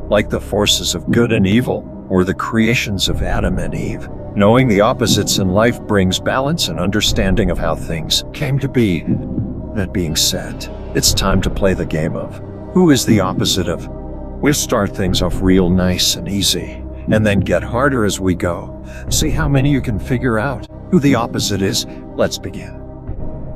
like the forces of good and evil, or the creations of Adam and Eve. Knowing the opposites in life brings balance and understanding of how things came to be. That being said, it's time to play the game of who is the opposite of. We'll start things off real nice and easy, and then get harder as we go. See how many you can figure out who the opposite is. Let's begin.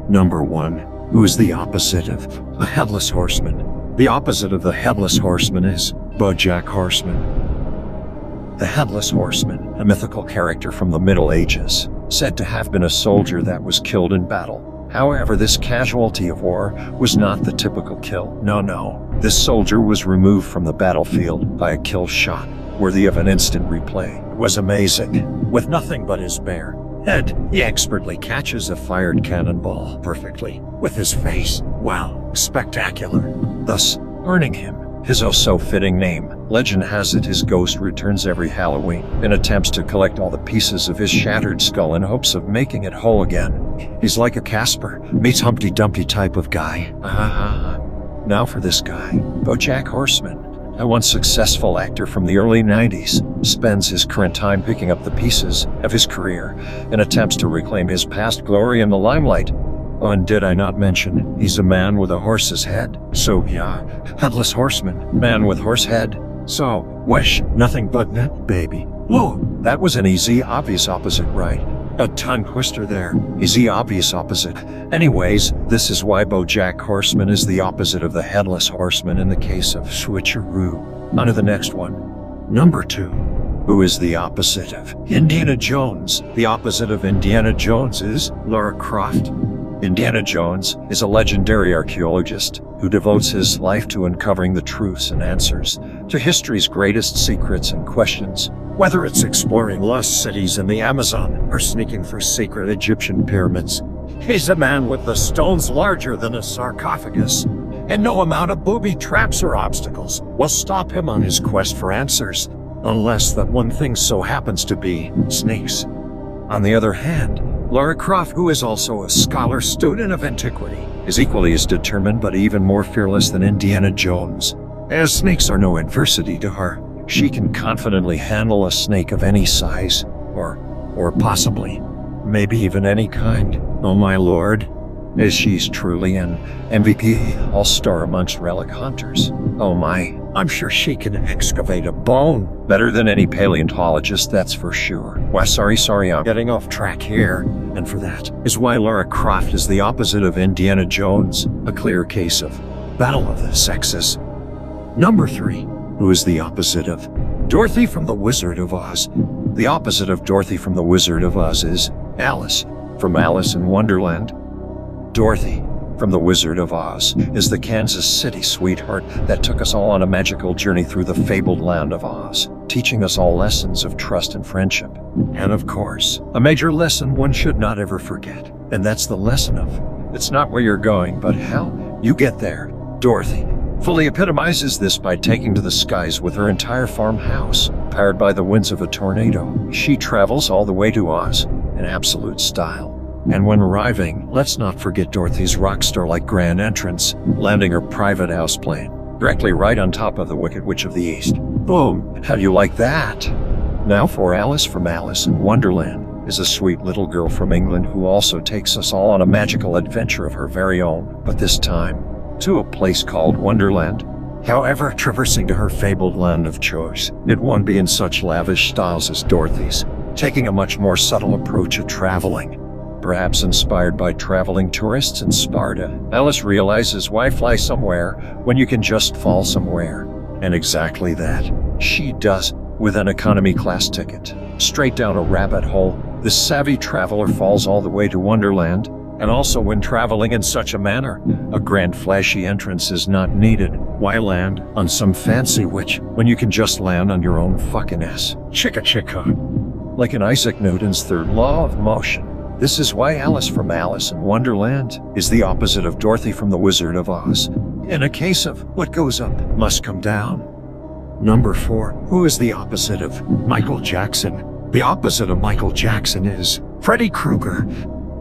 Number 1. Who is the opposite of the Headless Horseman? The opposite of the Headless Horseman is BoJack Horseman. The Headless Horseman, a mythical character from the Middle Ages, said to have been a soldier that was killed in battle. However, this casualty of war was not the typical kill. No. This soldier was removed from the battlefield by a kill shot, worthy of an instant replay. It was amazing. With nothing but his bare head, he expertly catches a fired cannonball perfectly with his face. Wow, spectacular. Thus, earning him his oh-so-fitting name. Legend has it his ghost returns every Halloween and attempts to collect all the pieces of his shattered skull in hopes of making it whole again. He's like a Casper meets Humpty Dumpty type of guy. Now for this guy, BoJack Horseman, a once successful actor from the early 90s, spends his current time picking up the pieces of his career and attempts to reclaim his past glory in the limelight. Oh, and did I not mention, he's a man with a horse's head. So yeah, Headless Horseman, man with horse head. So, wish, nothing but that, baby. Whoa, that was an easy, obvious opposite, right? A tongue twister there. Easy, obvious opposite. Anyways, this is why BoJack Horseman is the opposite of the Headless Horseman in the case of Switcheroo. On to the next one. Number 2. Who is the opposite of Indiana Jones? The opposite of Indiana Jones is Lara Croft. Indiana Jones is a legendary archaeologist who devotes his life to uncovering the truths and answers to history's greatest secrets and questions. Whether it's exploring lost cities in the Amazon or sneaking through secret Egyptian pyramids, he's a man with the stones larger than a sarcophagus, and no amount of booby traps or obstacles will stop him on his quest for answers, unless that one thing so happens to be snakes. On the other hand, Lara Croft, who is also a scholar student of antiquity, is equally as determined but even more fearless than Indiana Jones. As snakes are no adversity to her, she can confidently handle a snake of any size, or possibly, maybe even any kind. Oh my lord, as she's truly an MVP all-star amongst relic hunters. Oh my, I'm sure she can excavate a bone better than any paleontologist, that's for sure. Why, sorry, I'm getting off track here. And for that is why Lara Croft is the opposite of Indiana Jones, a clear case of battle of the sexes. Number 3. Who is the opposite of Dorothy from The Wizard of Oz? The opposite of Dorothy from The Wizard of Oz is Alice from Alice in Wonderland. Dorothy from The Wizard of Oz is the Kansas City sweetheart that took us all on a magical journey through the fabled land of Oz, teaching us all lessons of trust and friendship. And of course, a major lesson one should not ever forget, and that's the lesson of it's not where you're going, but how you get there. Dorothy fully epitomizes this by taking to the skies with her entire farmhouse, powered by the winds of a tornado. She travels all the way to Oz in absolute style. And when arriving, let's not forget Dorothy's rock star-like grand entrance, landing her private house plane directly right on top of the Wicked Witch of the East. Boom! How do you like that? Now for Alice from Alice in Wonderland is a sweet little girl from England who also takes us all on a magical adventure of her very own, but this time to a place called Wonderland. However, traversing to her fabled land of choice, it won't be in such lavish styles as Dorothy's, taking a much more subtle approach of traveling. Perhaps inspired by traveling tourists in Sparta, Alice realizes why fly somewhere when you can just fall somewhere. And exactly that she does with an economy class ticket. Straight down a rabbit hole, this savvy traveler falls all the way to Wonderland. And also when traveling in such a manner, a grand flashy entrance is not needed. Why land on some fancy witch when you can just land on your own fucking ass? Chicka. Like in Isaac Newton's third law of motion. This is why Alice from Alice in Wonderland is the opposite of Dorothy from The Wizard of Oz. In a case of what goes up must come down. Number 4. Who is the opposite of Michael Jackson? The opposite of Michael Jackson is Freddy Krueger.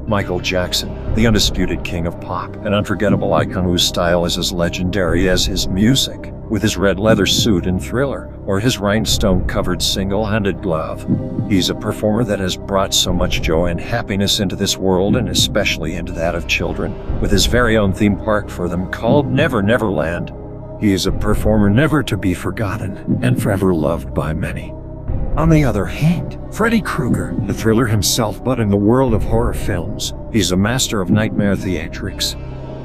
Michael Jackson, the undisputed king of pop, an unforgettable icon whose style is as legendary as his music. with his red leather suit in Thriller, or his rhinestone-covered single-handed glove. He's a performer that has brought so much joy and happiness into this world, and especially into that of children, with his very own theme park for them called Never Never Land. He is a performer never to be forgotten, and forever loved by many. On the other hand, Freddy Krueger, the Thriller himself, but in the world of horror films, he's a master of nightmare theatrics.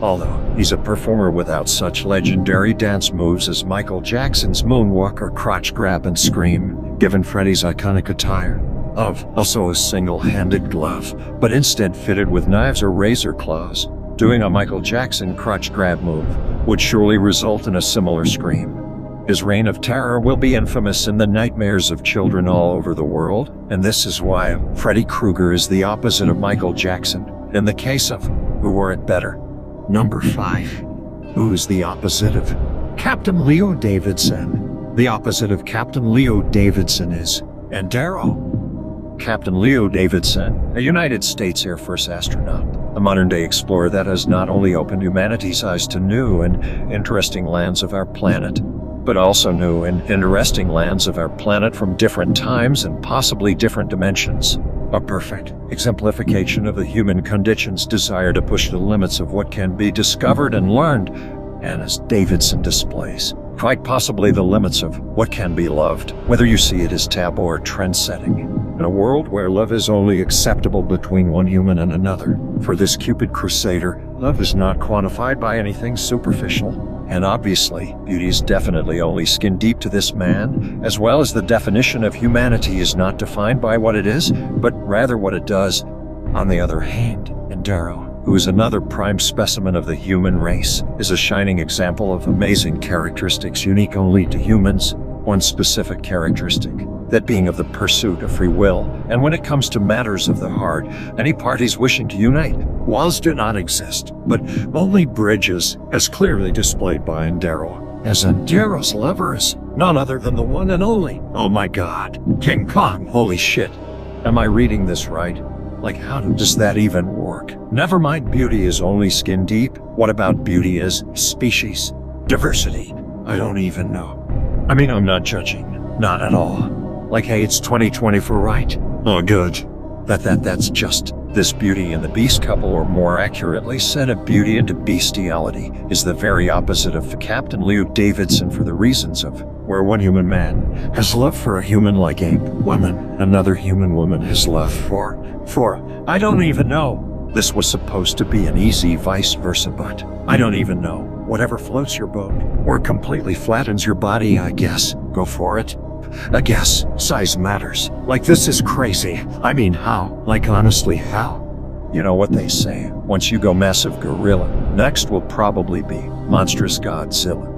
Although he's a performer without such legendary dance moves as Michael Jackson's moonwalk or crotch grab and scream, given Freddy's iconic attire of also a single-handed glove, but instead fitted with knives or razor claws, doing a Michael Jackson crotch grab move would surely result in a similar scream. His reign of terror will be infamous in the nightmares of children all over the world, and this is why Freddy Krueger is the opposite of Michael Jackson, in the case of Who Wore It Better. Number 5. Who is the opposite of Captain Leo Davidson? The opposite of Captain Leo Davidson is Andero. Captain Leo Davidson, a United States Air Force astronaut, a modern-day explorer that has not only opened humanity's eyes to new and interesting lands of our planet, but also new and interesting lands of our planet from different times and possibly different dimensions. A perfect exemplification of the human condition's desire to push the limits of what can be discovered and learned, and as Davidson displays, quite possibly the limits of what can be loved, whether you see it as taboo or trend-setting. In a world where love is only acceptable between one human and another, for this Cupid crusader, love is not quantified by anything superficial. And obviously, beauty is definitely only skin deep to this man, as well as the definition of humanity is not defined by what it is, but rather what it does. On the other hand, Andero, who is another prime specimen of the human race, is a shining example of amazing characteristics unique only to humans. One specific characteristic, that being of the pursuit of free will, and when it comes to matters of the heart, any parties wishing to unite, walls do not exist, but only bridges, as clearly displayed by Andero. As Andero's lover is none other than the one and only, oh my god, King Kong, holy shit. Am I reading this right? Like, how does that even work? Never mind beauty is only skin deep, what about beauty is species, diversity? I don't even know. I mean, I'm not judging, not at all. Like, hey, it's 2024, right? Oh, good. That's just this Beauty and the Beast couple, or more accurately said, a beauty into bestiality, is the very opposite of Captain Leo Davidson for the reasons of where one human man has love for a human like a woman, another human woman has love for, I don't even know. This was supposed to be an easy vice versa, but I don't even know. Whatever floats your boat, or completely flattens your body, I guess. Go for it. I guess size matters. Like, this is crazy. I mean, how? Like, honestly, how? You know what they say, once you go massive gorilla, next will probably be monstrous Godzilla.